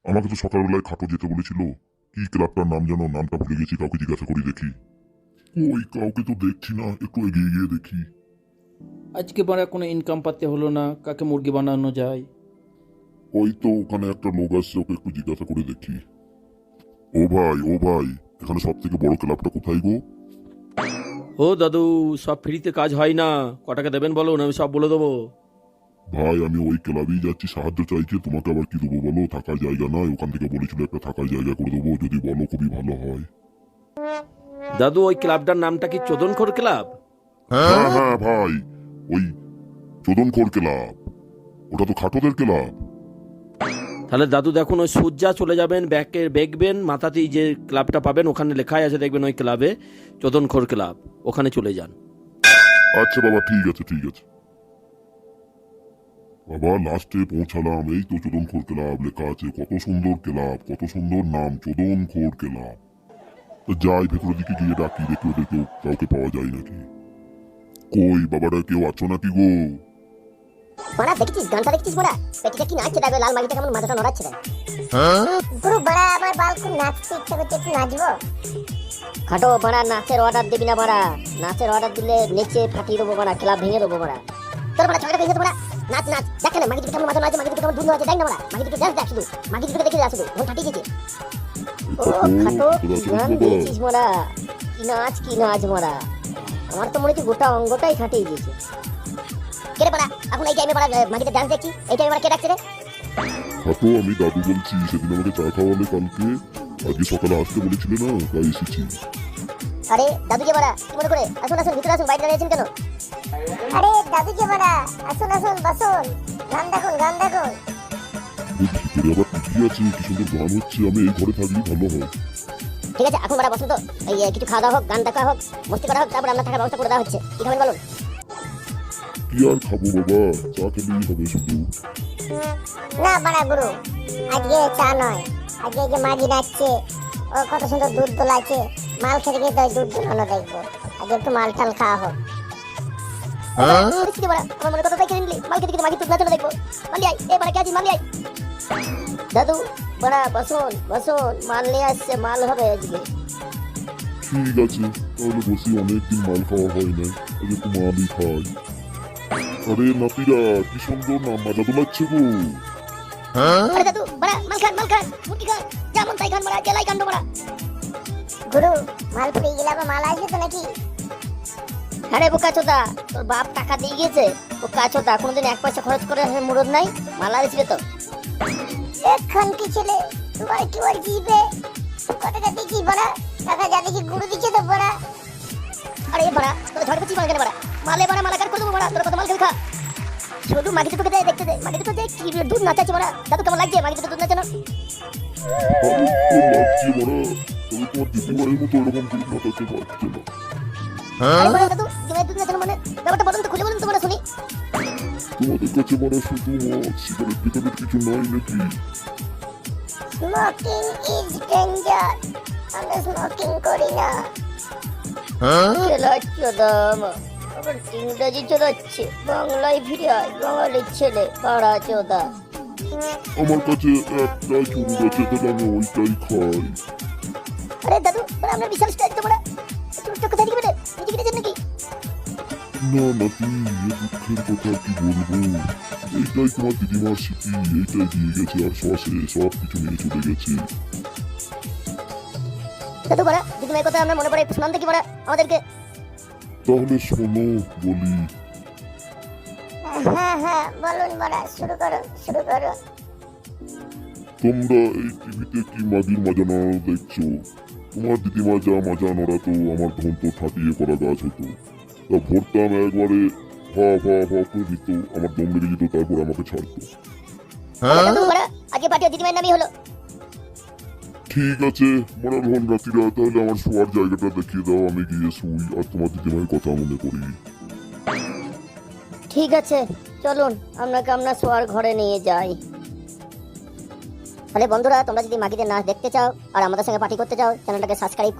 আমাকে তো সকালবেলায় খাটো যেতে বলেছিল। কি ক্লাবটার নাম জানো? নামটা ভুলে গেছি, কাউকে জিজ্ঞাসা করি দেখি। ওই কাউকে তো দেখছি না, একটু এগিয়ে গিয়ে দেখি। আজকে বাড়া কোনো ইনকাম পাতে হলো না, কাকে মুরগি বানানো যায়। ওই তো ওখানে একটা লোক আসছে, ওকে একটু জিজ্ঞাসা করে দেখি। ও ভাই, ও ভাই, এখানে সব থেকে বড় ক্লাবটা কোথায় গো? ও দাদু, সব ফ্রিতে কাজ হয় না, কটাকা দেবেন বলুন, আমি সব বলে দেবো। ভাই আমি ওই ক্লাবেই যাচ্ছি, সাহায্য চাইছে। তোমাকে আবার কি দেবো বলো? থাকার জায়গা নয়, ওখান থেকে বলেছিল একটা থাকার জায়গা করে দেবো, যদি বলো খুবই ভালো হয়। দাদু, ওই ক্লাবটার নামটা কি চোদনখোর ক্লাব? হ্যাঁ হ্যাঁ ভাই, ওই চোদনখোর ক্লাব, ওটা তো খাটোদের ক্লাব। তাহলে দাদু দেখুন, ওই সূর্যা চলে যাবেন, দেখবেন মাথাতেই যে ক্লাবটা পাবেন, ওখানে লেখাই আছে দেখবেন ওই ক্লাবে চোদনখোর ক্লাব, ওখানে চলে যান। আচ্ছা বাবা, ঠিক আছে ঠিক আছে। বাবা লাস্টে পৌঁছালাম, এই তো চোদনখোর ক্লাব লেখা আছে। কত সুন্দর ক্লাব, কত সুন্দর নাম, চোদনখোর ক্লাব। তো যাই ভেতরের দিকে গিয়ে ডাকি, দেখি ওদের কাউকে পাওয়া যায় নাকি। কই বাবারা, কেউ আছো নাকি গো? বড়া দেখেছিস গানটা দেখেছিস বড়া? পেটিটা কি নাচছে দেখবে, লাল মাগিটা কেমন মাথাটা নড়াচ্ছে দেখ। গুরু বড়া, আমার বাল খুব নাচতে ইচ্ছা করছে, একটু নাচবো। খাটো বড়া, নাচের অর্ডার দিবি না বড়া। নাচের অর্ডার দিলে নেচে ফাটিয়ে দেবো বড়া, ক্লাব ভেঙে দেবো বড়া। তোর বড়া ছয়টা ভেঙে দেবো বড়া। নাচ নাচ দেখ না, মাগি দুটো কেমন মাথা নাচে, মাগি দুটো কেমন দুধ নাচে, দেখ না বড়া। মাগি দুটো ডান্স দেখ, শুধু মাগি দুটো দেখে যা, শুধু মন ফাটিয়ে গেছে। ও খাটো, গান দিয়েছিস বড়া, কি নাচ বড়া। আমার তো মনে হচ্ছে গোটা অঙ্গটাই ফাটিয়ে গেছে। কে রে বড়া, এখন এই টাইমে বড়া মাগিতে ডান্স দেখছি, এই টাইমে বড়া কে ডাকছে রে? খাটো, আমি দাদু বলছি। সেদিন আমাকে চা খাওয়ালে কালকে, আজকে সকালে আসতে বলেছিলে না, তাই এসেছি। আরে দাদুকে বড়া, কি মনে করে? আসুন আসুন, ভিতরে আসুন, বাইরে দাঁড়িয়েছেন কেন? আরে দাদুকে বড়া, আসুন আসুন, বসুন, গান দেখুন, গান দেখুন। ভিতরে আবার টিভি আছে, কি সুন্দর গান হচ্ছে। আমি এই ঘরে থাকলেই ভালো হয়। ঠিক আছে, এখন বড়া বসুন তো, এই কিছু খাওয়া দাওয়া হোক, গান দেখা হোক, মস্তি করা হোক, তারপর আপনার থাকার ব্যবস্থা করে দেওয়া হচ্ছে। কি খাবেন বলুন? কি আর খাবো বাবা, চা খেলেই হবে শুধু। না বড়া গুরু, আজকে চা নয়, আজকে যে মাঝি নাচছে, ও কত সুন্দর দুধ দোলাচ্ছে, মাল খেতে খেতে দুধ দোলানো দেখবো। আজকে একটু মাল টাল খাওয়া হোক। আমার মনে কথা তাই কিনে নিলি, মাল খেতে খেতে মাগি দুধ নাচানো দেখবো। মালি আই, এ বড়া কে আছিস? মালি আই। দাদু বড়া বসুন বসুন, মাল নিয়ে আসছে, মাল হবে আজকে। ঠিক আছে, তাহলে বসি, অনেকদিন মাল খাওয়া হয় নাই, আজ একটু মালই খাই। আরে নাতিরা, কি সুন্দর নাম, মাজা দোলাচ্ছে গো। আরে দাদু বড়া, মাল খান, মুরগি খান, যেমন তাই খান বড়া, জেলাই কান্ড বড়া। গুরু, মাল পেয়ে গেলে আবার মাল আসবে তো নাকি? আরে বোকা চোদা, তোর বাপ টাকা দিয়ে গেছে, বোকা চোদা, কোনোদিন এক পয়সা খরচ করে মুরদ নাই, মাল আসবে তো। এখন কি ছেলে, তোমার কি ওর জিবে কত টাকা দিছিস বড়া? টাকা যা দেখি গুরু দিচ্ছে তো বড়া। আরে বড়া, তোর ঝড় করছিস মাল কেন বড়া? মালে বড়া মালাকার করে দেবো বড়া, তোর কত মাল খেয়ে খা। শুধু মাগি দুটোকে দে, দেখতে দে, মাগি দুটো দে, কি দুধ নাচাচ্ছে বড়া। দাদু কেমন লাগছে মাগি দুটো দুধ নাচানো? ভালো তো লাগছে বড়া, তবে তোমার দিদিমারের মতো এরকম দুধ নাচাতে পারছে না। আরে বড়া দাদু, তুমি দুধ নাচানো মানে ব্যাপারটা বলুন তো, খুলে বলুন তো বড়া শুনি। তোমাদের কাছে বড়া শুধু মদ, সিগারেট টিগারেট কিছু নাই নাকি? স্মোকিং ইজ ডেঞ্জার, আমরা স্মোকিং করি না। চলাচ্ছ দাম, আবার ইংরেজি চলাচ্ছে, বাংলায় ফিরে আয়, বাঙালির ছেলে, পাড়া চোদা। আমার কাছে একটাই চুরুট আছে, তাহলে আমি ওইটাই খাই। আরে দাদু, আমরা বিশাল স্টাইল তো বড়া, চুরুটটা কোথায় দিকে বেটে নিজে কিনেছেন নাকি? না নাতি, এ দুঃখের কথা কি বলবো। এইটাই তোমার দিদিমার স্মৃতি, এইটাই দিয়ে গেছে, আর সসে সব কিছু নিয়ে চলে গেছে। দাদু বড়া, দিদিমার কথা আমরা মনে পড়ে, শোনান দেখি বড়া আমাদেরকে। তাহলে শোনো বলি। হ্যাঁ বলুন বড়া, শুরু করো। তোমরা এই টিভিতে কি মাগির মাজা নড়ানো দেখছো? তোমার দিদিমা যা মাজা নড়াতো, আমার ধন তো ঠাটিয়ে করা গাছ হতো। তা ভরতাম একবারে, ফা করে দিত, আমার দম লেগে যেত, তারপর আমাকে ছাড়তো। দাদু বড়া, আজকে পাঠিয়ে দিদিমার নামই হলো। ঠিক আছে মরাল হন রাতিরা, তাহলে আমার শোয়ার জায়গাটা দেখিয়ে দাও, আমি গিয়ে শুই আর তোমার দিদিমার কথা মনে করি। ঠিক আছে, চলুন আপনাকে আপনার শোয়ার ঘরে নিয়ে যাই। তাহলে বন্ধুরা, তোমরা যদি মাগিদের নাচ দেখতে চাও আর আমাদের সঙ্গে পার্টি করতে চাও, চ্যানেলটাকে সাবস্ক্রাইব